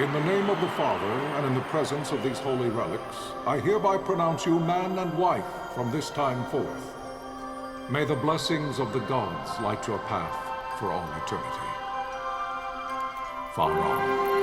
In the name of the Father, and in the presence of these holy relics, I hereby pronounce you man and wife from this time forth. May the blessings of the gods light your path for all eternity. Far on.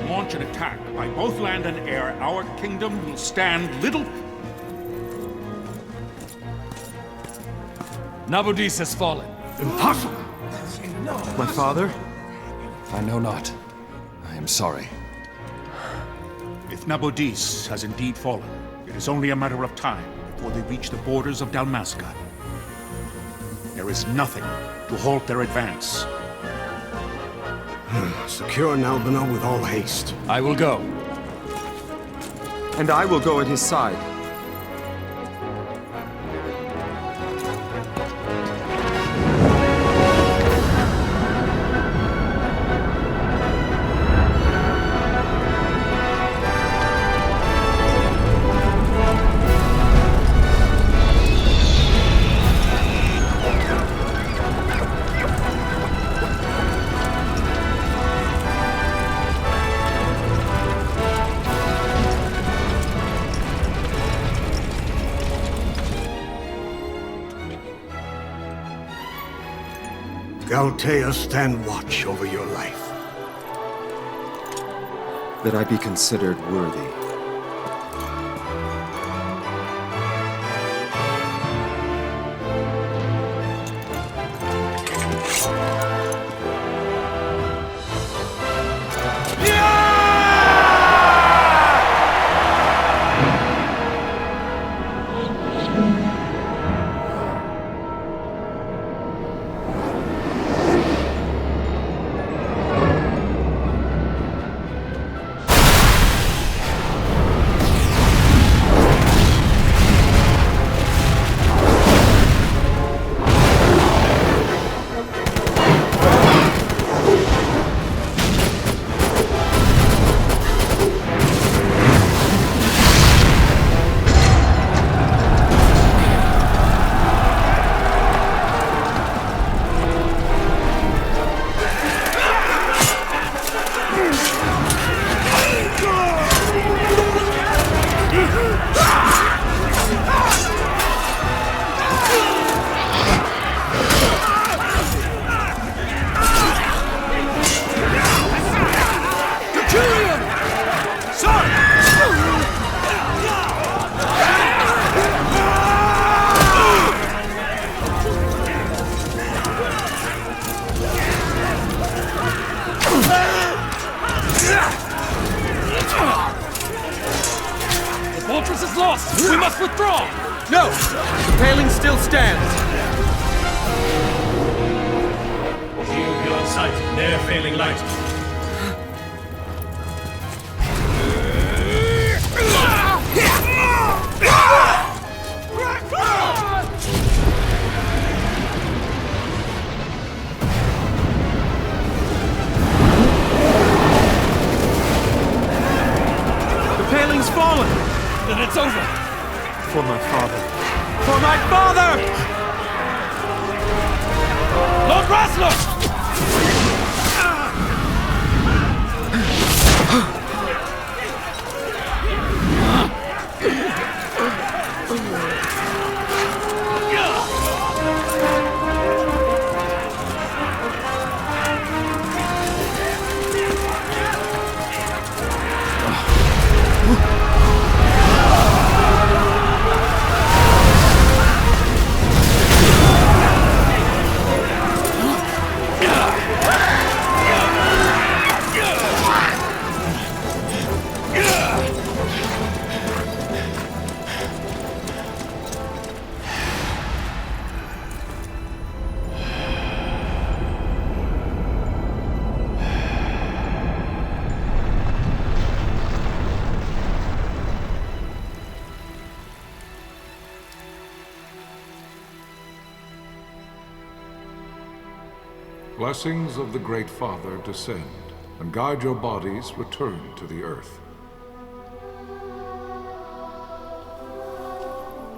Launch an attack by both land and air, our kingdom will stand little... Nabudis has fallen. Impossible! My father? I know not. I am sorry. If Nabudis has indeed fallen, it is only a matter of time before they reach the borders of Dalmasca. There is nothing to halt their advance. Secure Nalbina with all haste. I will go. And I will go at his side. Galtea, stand watch over your life. That I be considered worthy. Fortress is lost! We must withdraw! No! The paling still stands! Shield beyond sight, ne'er failing light. The paling's fallen! Then it's over! For my father. For my father! Lord Rasler! blessings of the Great Father descend, and guide your bodies return to the earth.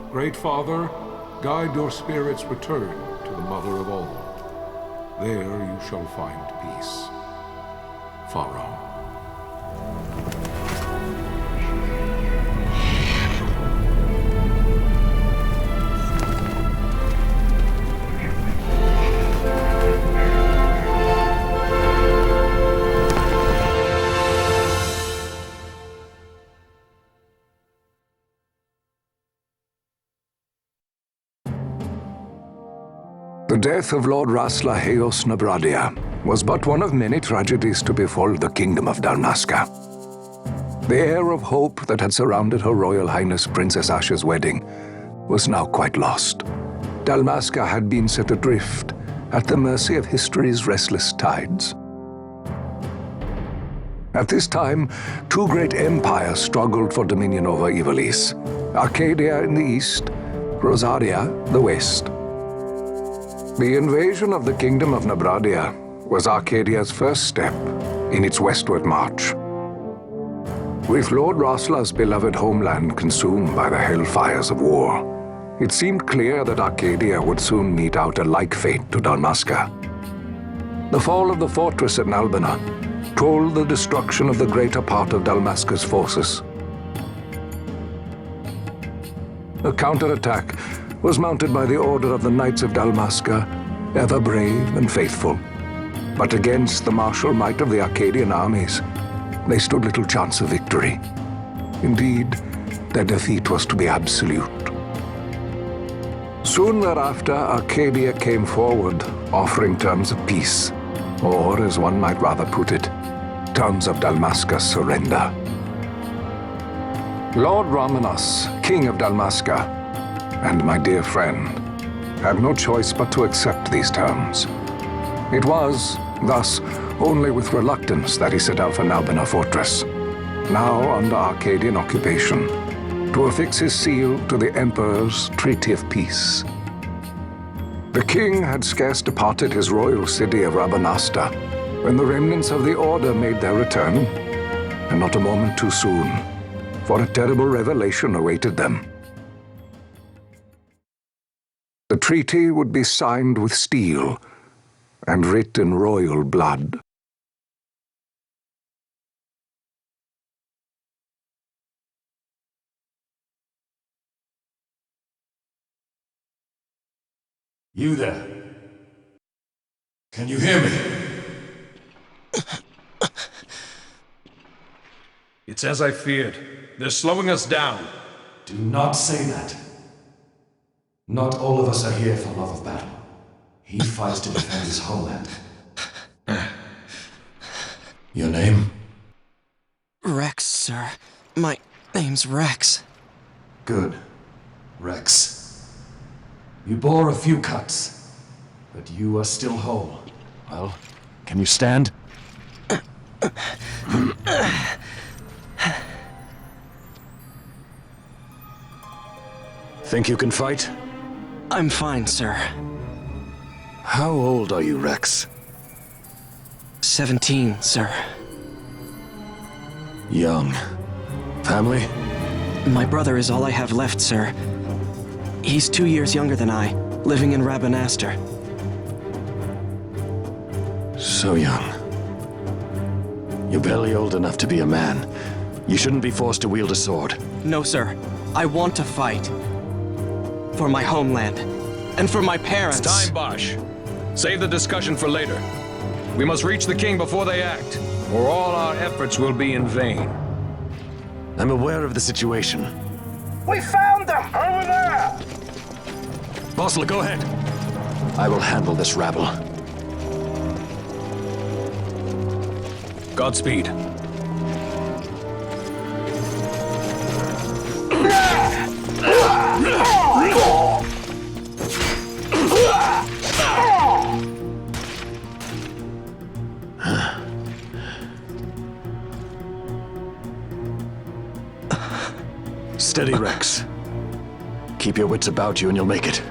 Great Father, guide your spirits return to the Mother of all. There you shall find peace. Pharaoh. The death of Lord Rasla Heos Nabradia was but one of many tragedies to befall the Kingdom of Dalmasca. The air of hope that had surrounded Her Royal Highness Princess Asha's wedding was now quite lost. Dalmasca had been set adrift at the mercy of history's restless tides. At this time, two great empires struggled for dominion over Ivalice: Arcadia in the east, Rosaria the west. The invasion of the Kingdom of Nabradia was Arcadia's first step in its westward march. With Lord Rasla's beloved homeland consumed by the hellfires of war, it seemed clear that Arcadia would soon mete out a like fate to Dalmasca. The fall of the fortress at Nalbina told the destruction of the greater part of Dalmasca's forces. A counterattack was mounted by the Order of the Knights of Dalmasca, ever brave and faithful. But against the martial might of the Arcadian armies, they stood little chance of victory. Indeed, their defeat was to be absolute. Soon thereafter, Arcadia came forward, offering terms of peace, or, as one might rather put it, terms of Dalmasca's surrender. Lord Ramenas, King of Dalmasca, and my dear friend, had no choice but to accept these terms. It was, thus, only with reluctance that he set out for Nalbina Fortress, now under Arcadian occupation, to affix his seal to the Emperor's Treaty of Peace. The king had scarce departed his royal city of Rabanasta when the remnants of the Order made their return, and not a moment too soon, for a terrible revelation awaited them. The treaty would be signed with steel and writ in royal blood. You there? Can you hear me? It's as I feared. They're slowing us down. Do not say that. Not all of us are here for love of battle. He fights to defend his homeland. Your name? Rex, sir. My name's Rex. Good. Rex. You bore a few cuts, but you are still whole. Well, can you stand? Think you can fight? I'm fine, sir. How old are you, Rex? 17, sir. Young. Family? My brother is all I have left, sir. He's 2 years younger than I, living in Rabanaster. So young. You're barely old enough to be a man. You shouldn't be forced to wield a sword. No, sir. I want to fight. For my homeland. And for my parents. It's time, Bosch. Save the discussion for later. We must reach the king before they act, or all our efforts will be in vain. I'm aware of the situation. We found them! Over there! Bossler, go ahead. I will handle this rabble. Godspeed. Steady, Rex. Keep your wits about you and you'll make it.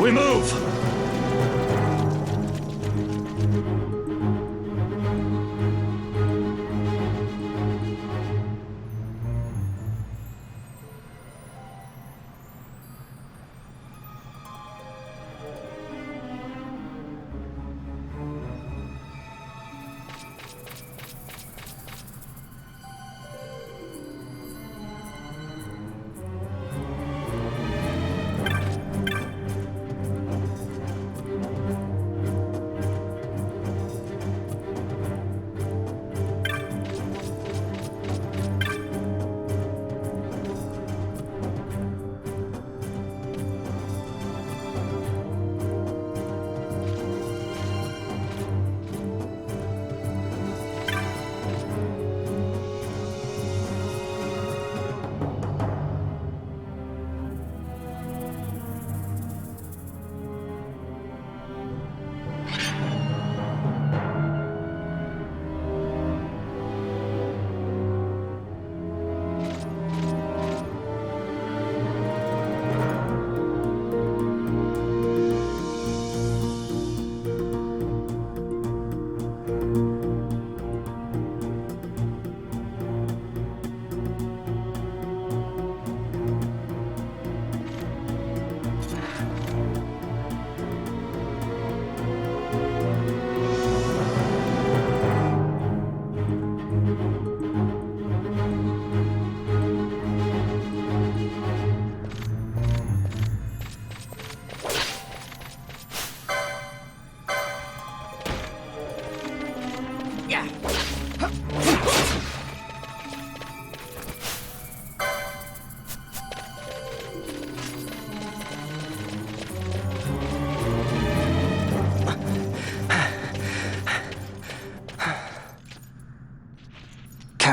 We move!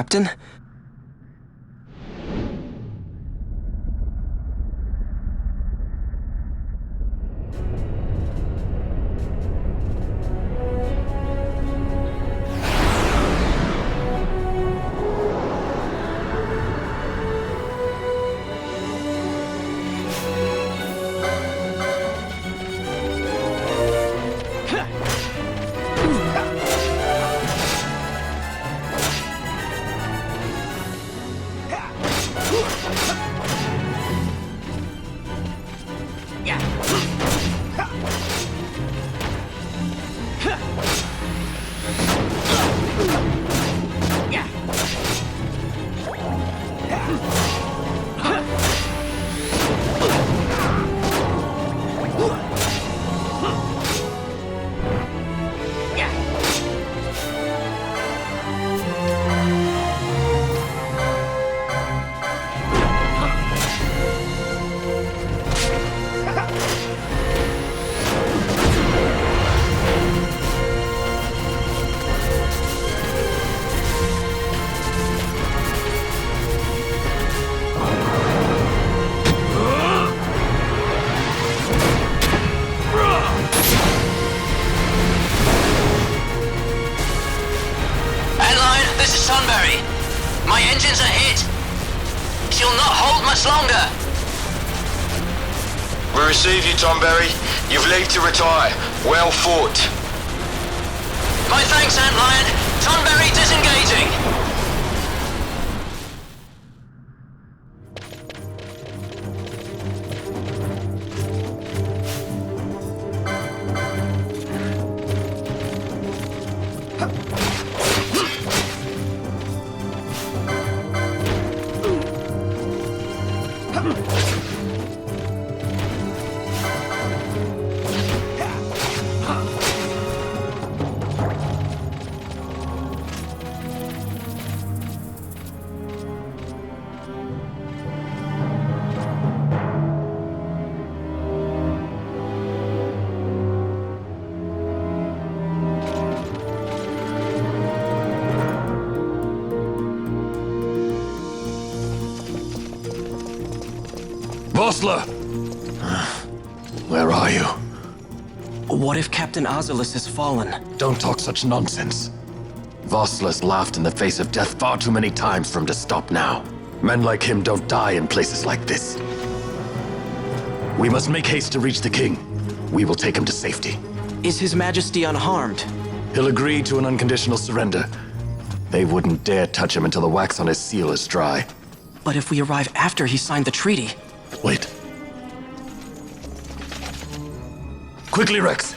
Captain? My engines are hit. She'll not hold much longer. We receive you, Tonberry. You've leave to retire. Well fought. My thanks, Antlion. Tonberry disengaging. Vossler! Where are you? What if Captain Oculus has fallen? Don't talk such nonsense. Vossler's laughed in the face of death far too many times for him to stop now. Men like him don't die in places like this. We must make haste to reach the king. We will take him to safety. Is His Majesty unharmed? He'll agree to an unconditional surrender. They wouldn't dare touch him until the wax on his seal is dry. But if we arrive after he signed the treaty... Wait. Quickly, Rex!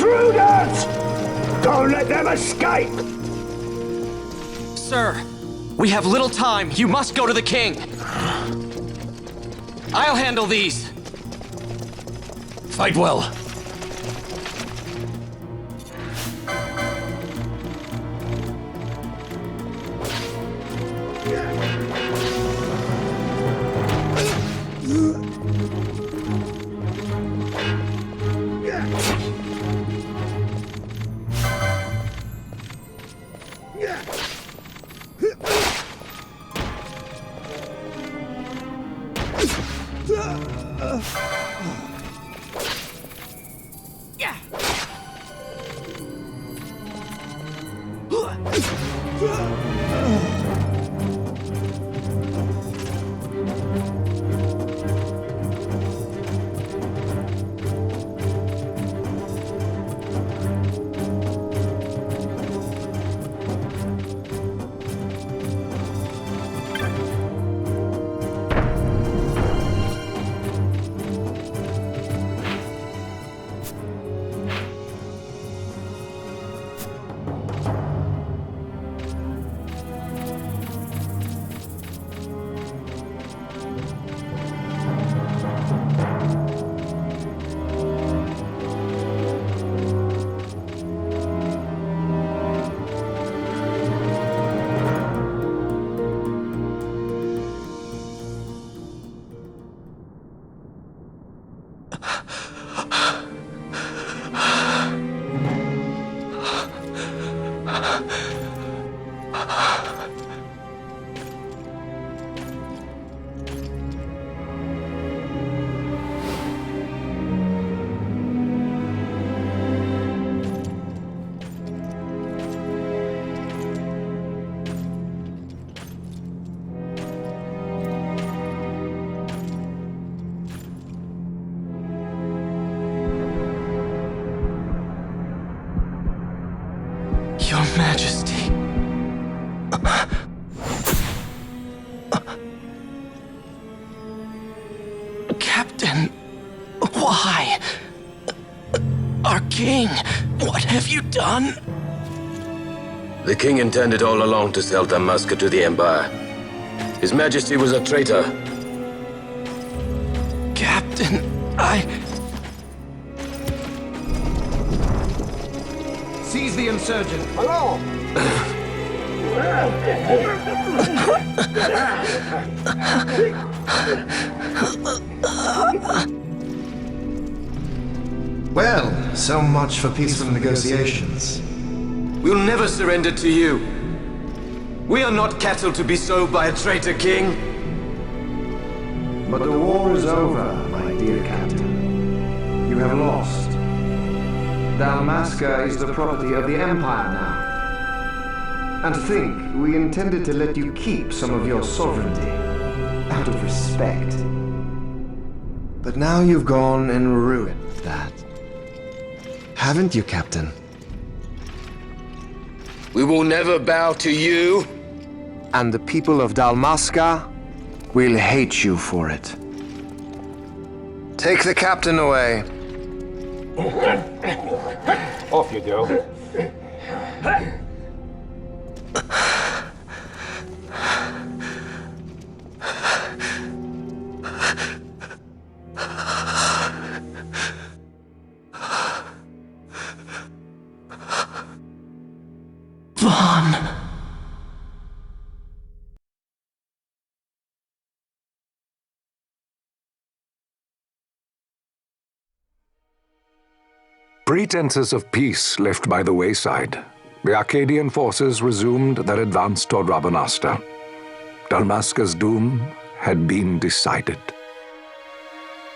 intruders! Don't let them escape! Sir, we have little time. You must go to the king. I'll handle these. Fight well. Your Majesty. Captain, why? Our king, what have you done? The king intended all along to sell Dalmasca to the Empire. His Majesty was a traitor. Captain, Seize the insurgent. Hello! Well, so much for peaceful negotiations. We'll never surrender to you. We are not cattle to be sold by a traitor king. But the war is over, my dear captain. You have lost. Dalmasca is the property of the Empire now. And to think, we intended to let you keep some of your sovereignty, out of respect. But now you've gone and ruined that. Haven't you, Captain? We will never bow to you. And the people of Dalmasca will hate you for it. Take the captain away. Off you go. Pretenses of peace left by the wayside, the Arcadian forces resumed their advance toward Rabanasta. Dalmasca's doom had been decided.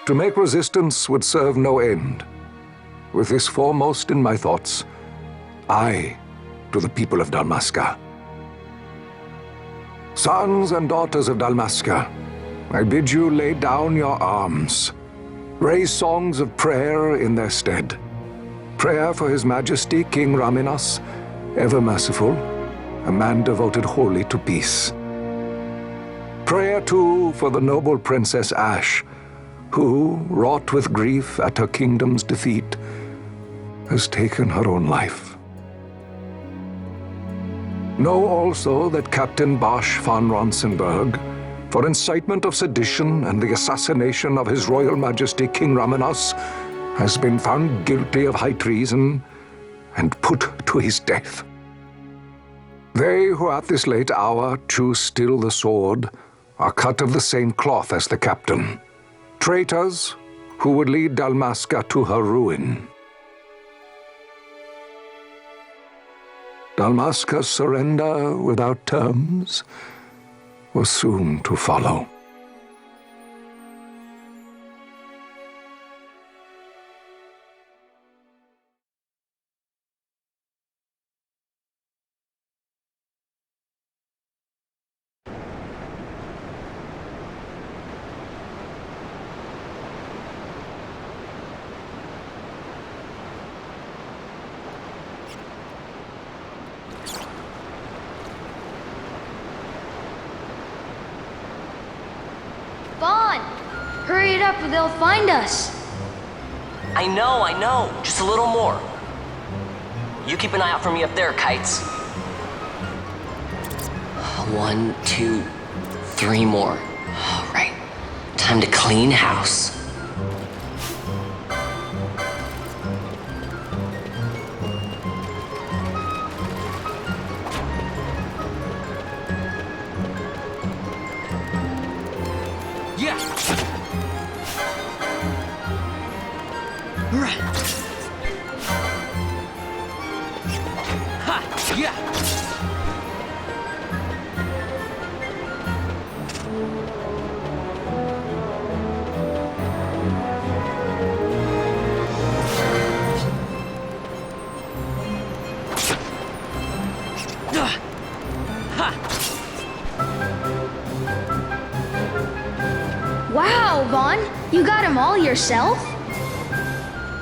To make resistance would serve no end. With this foremost in my thoughts, I to the people of Dalmasca. Sons and daughters of Dalmasca, I bid you lay down your arms. Raise songs of prayer in their stead. Prayer for His Majesty King Raminas, ever merciful, a man devoted wholly to peace. Prayer, too, for the noble Princess Ash, who, wrought with grief at her kingdom's defeat, has taken her own life. Know also that Captain Bosch von Ronsenberg, for incitement of sedition and the assassination of His Royal Majesty King Ramenos, has been found guilty of high treason and put to his death. They who at this late hour choose still the sword are cut of the same cloth as the captain, traitors who would lead Dalmasca to her ruin. Dalmasca's surrender without terms was soon to follow. Vaughn! Hurry it up or they'll find us! I know. Just a little more. You keep an eye out for me up there, Kites. 1, 2, 3 more. All right. Time to clean house. Yeah! Right! Ha! Yeah! Wow, Vaughn! You got him all yourself?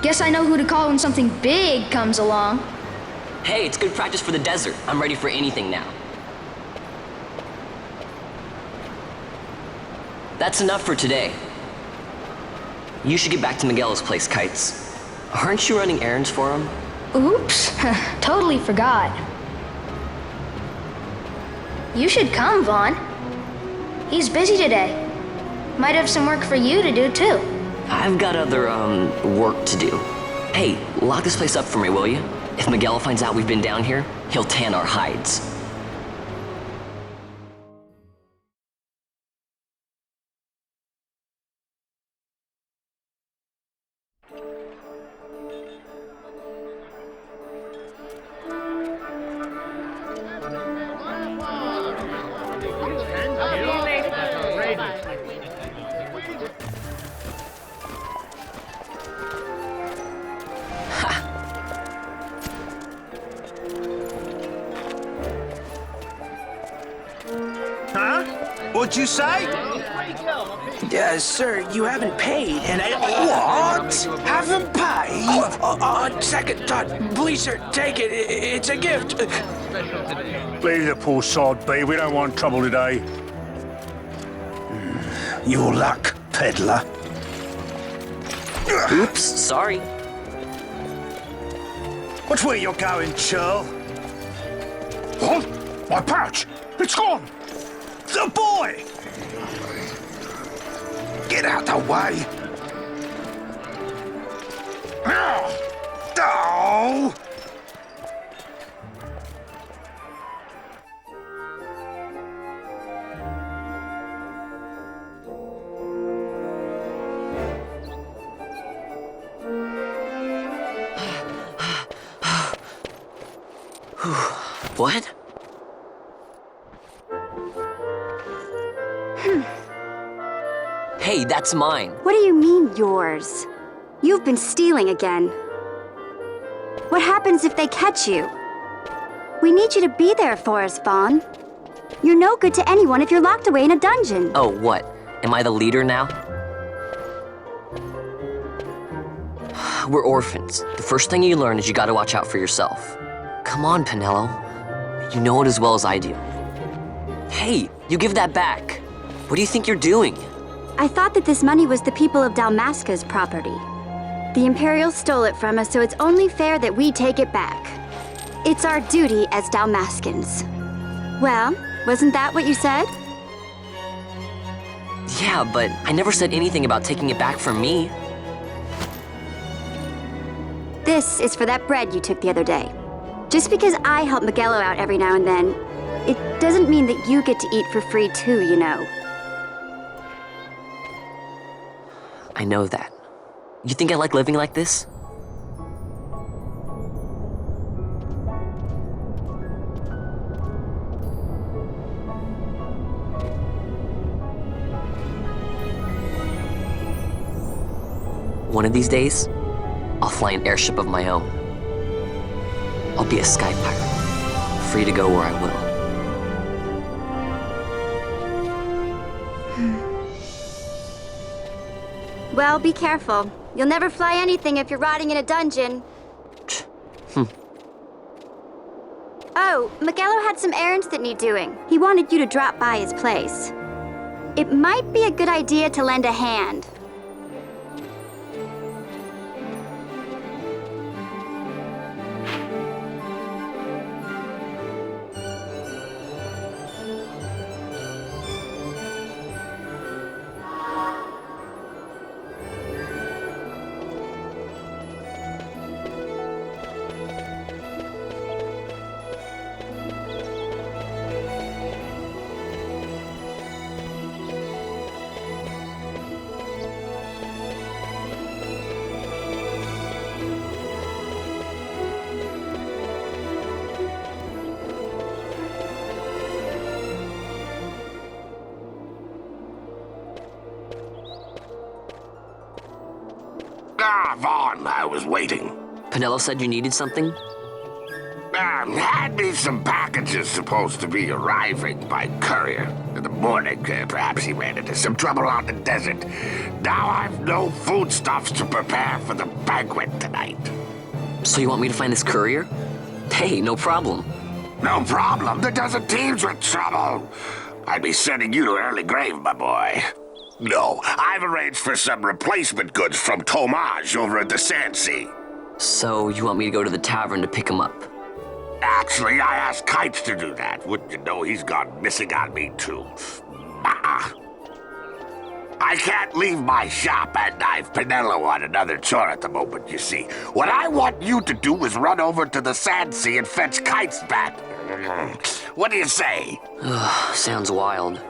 Guess I know who to call when something big comes along. Hey, it's good practice for the desert. I'm ready for anything now. That's enough for today. You should get back to Miguel's place, Kites. Aren't you running errands for him? Oops, totally forgot. You should come, Vaughn. He's busy today. Might have some work for you to do, too. I've got other, work to do. Hey, lock this place up for me, will you? If Miguel finds out we've been down here, he'll tan our hides. Huh? What'd you say? Sir, you haven't paid, and I... What? Haven't paid? On second thought, please, sir, take it. It's a gift. Leave the poor sod be. We don't want trouble today. Your luck, peddler. Oops, sorry. Which way you're going, churl? What? My pouch! It's gone! The boy! Get out the way! Oh! What? Hey, that's mine. What do you mean, yours? You've been stealing again. What happens if they catch you? We need you to be there for us, Vaughn. You're no good to anyone if you're locked away in a dungeon. Oh, what? Am I the leader now? We're orphans. The first thing you learn is you gotta watch out for yourself. Come on, Pinello. You know it as well as I do. Hey, you give that back. What do you think you're doing? I thought that this money was the people of Dalmasca's property. The Imperials stole it from us, so it's only fair that we take it back. It's our duty as Dalmaskins. Well, wasn't that what you said? Yeah, but I never said anything about taking it back from me. This is for that bread you took the other day. Just because I help Miguelo out every now and then, it doesn't mean that you get to eat for free too, you know. I know that. You think I like living like this? One of these days, I'll fly an airship of my own. I'll be a sky pirate, free to go where I will. Well, be careful. You'll never fly anything if you're rotting in a dungeon. Oh, Miguelo had some errands that need doing. He wanted you to drop by his place. It might be a good idea to lend a hand. Ah, Vaughn, I was waiting. Penelo said you needed something? Had me some packages supposed to be arriving by courier. In the morning, perhaps he ran into some trouble on the desert. Now I've no foodstuffs to prepare for the banquet tonight. So you want me to find this courier? Hey, no problem. No problem. The desert teems with trouble. I'd be sending you to early grave, my boy. No, I've arranged for some replacement goods from Tomage over at the Sandsea. So you want me to go to the tavern to pick him up? Actually, I asked Kites to do that. Wouldn't you know he's gone missing on me, too. I can't leave my shop, and I've Penelo on another chore at the moment, you see. What I want you to do is run over to the Sandsea and fetch Kites back. What do you say? Sounds wild.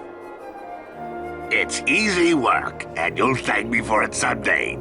It's easy work, and you'll thank me for it someday.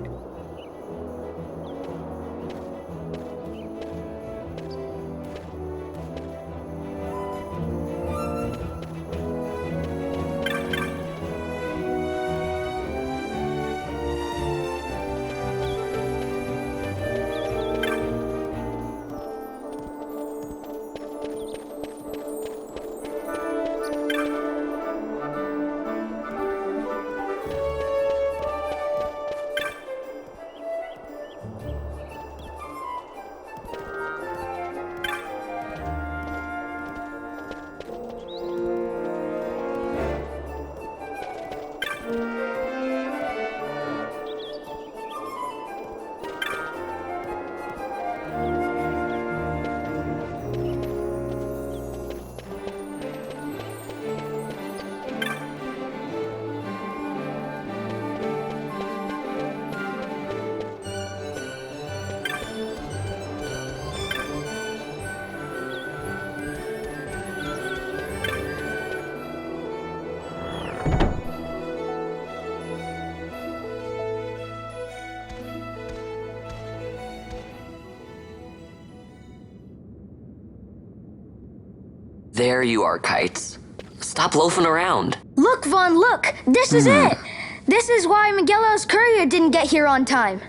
There you are, Kites. Stop loafing around. Look, Vaughn, look! This is it! This is why Miguelo's courier didn't get here on time.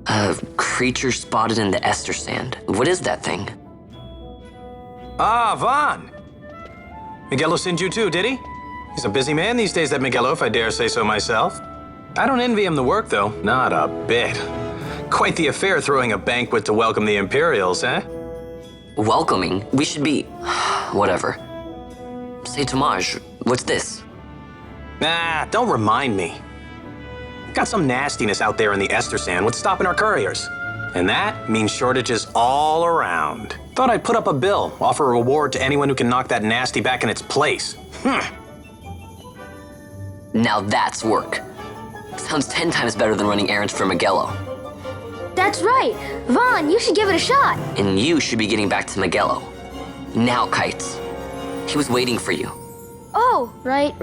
A creature spotted in the Ester Sand. What is that thing? Ah, Vaughn! Miguelo sent you too, did he? He's a busy man these days, that Miguelo, if I dare say so myself. I don't envy him the work, though. Not a bit. Quite the affair throwing a banquet to welcome the Imperials, eh? Welcoming? We should be... whatever. Say, Tomage, what's this? Nah, don't remind me. Got some nastiness out there in the Ester Sand. What's stopping our couriers? And that means shortages all around. Thought I'd put up a bill, offer a reward to anyone who can knock that nasty back in its place. Now that's work. Sounds 10 times better than running errands for Miguelo. That's right. Vaughn, you should give it a shot. And you should be getting back to Miguelo. Now, Kites. He was waiting for you. Oh, right.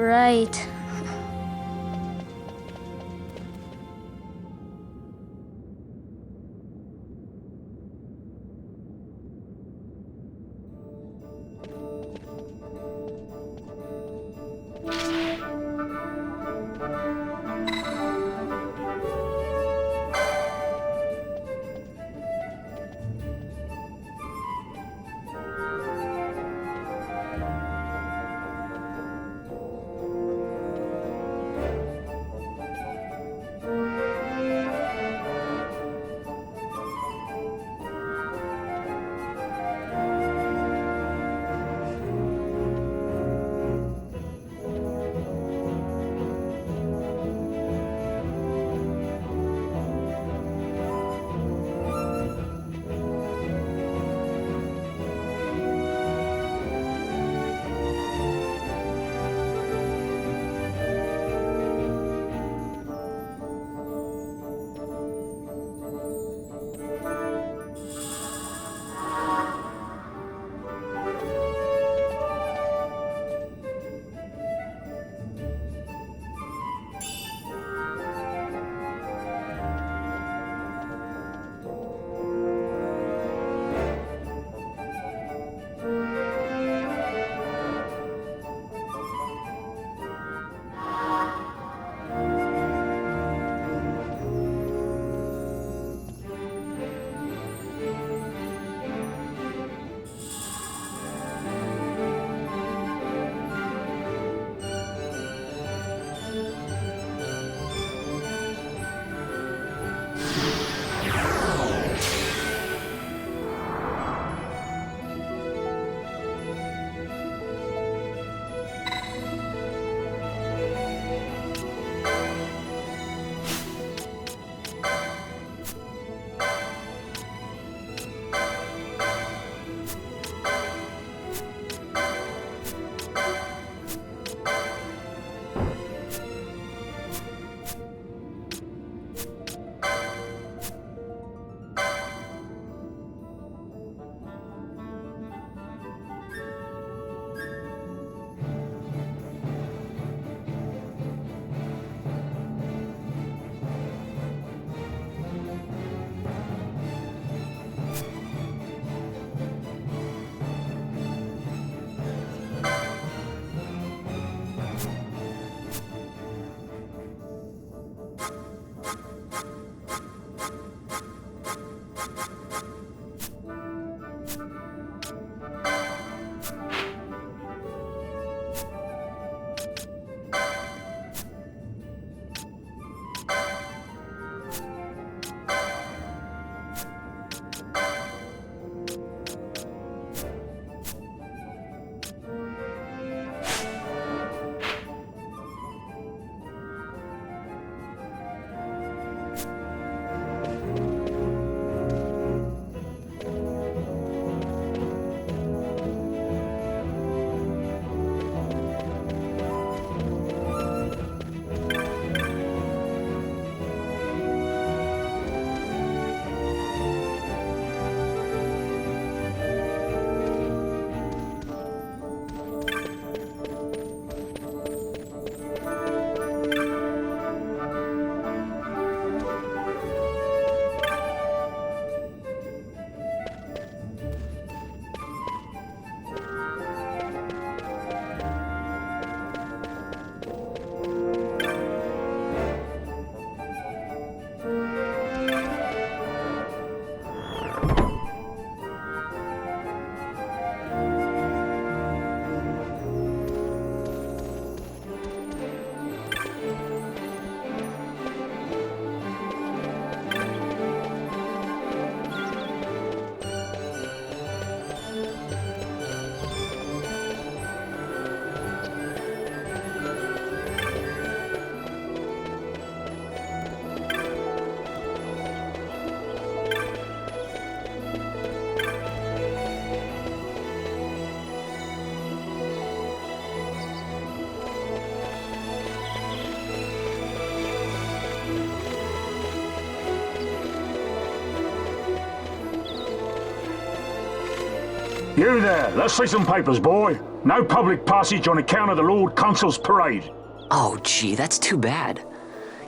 You there, let's see some papers, boy. No public passage on account of the Lord Consul's parade. Oh, gee, that's too bad.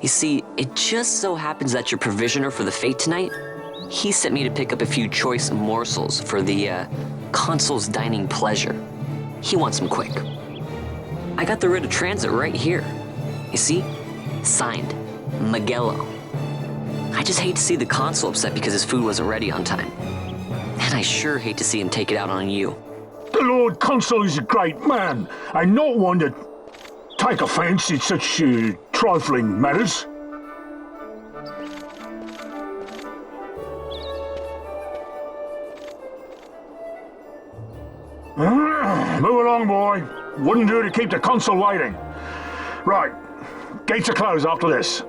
You see, it just so happens that your provisioner for the fete tonight, he sent me to pick up a few choice morsels for the, Consul's dining pleasure. He wants them quick. I got the writ of transit right here. You see? Signed, Miguelo. I just hate to see the Consul upset because his food wasn't ready on time. And I sure hate to see him take it out on you. The Lord Consul is a great man, and not one to take offense in such trifling matters. Move along, boy. Wouldn't do to keep the Consul waiting. Right, gates are closed after this.